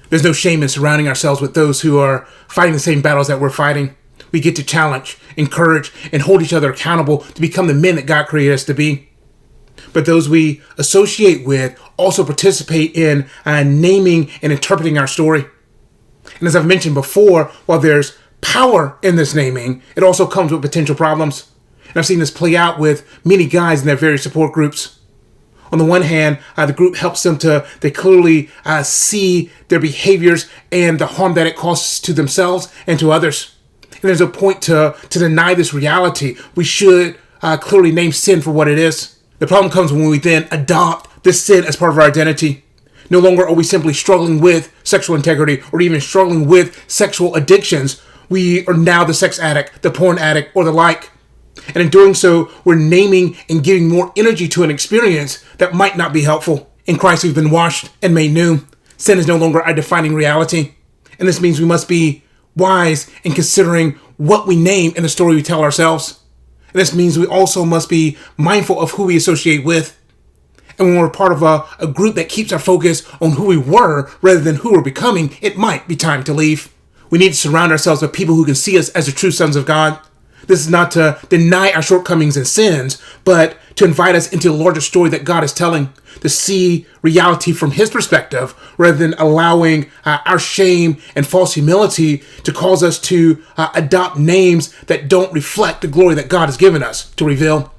There's no shame in surrounding ourselves with those who are fighting the same battles that we're fighting. We get to challenge, encourage, and hold each other accountable to become the men that God created us to be. But those we associate with also participate in naming and interpreting our story. And as I've mentioned before, while there's power in this naming, it also comes with potential problems. And I've seen this play out with many guys in their various support groups. On the one hand, the group helps them they clearly see their behaviors and the harm that it causes to themselves and to others. And there's a point to deny this reality. We should clearly name sin for what it is. The problem comes when we then adopt this sin as part of our identity. No longer are we simply struggling with sexual integrity or even struggling with sexual addictions. We are now the sex addict, the porn addict, or the like. And in doing so, we're naming and giving more energy to an experience that might not be helpful. In Christ, we've been washed and made new. Sin is no longer our defining reality. And this means we must be wise in considering what we name in the story we tell ourselves. And this means we also must be mindful of who we associate with. And when we're part of a group that keeps our focus on who we were rather than who we're becoming, it might be time to leave. We need to surround ourselves with people who can see us as the true sons of God. This is not to deny our shortcomings and sins, but to invite us into the larger story that God is telling, to see reality from His perspective, rather than allowing our shame and false humility to cause us to adopt names that don't reflect the glory that God has given us to reveal.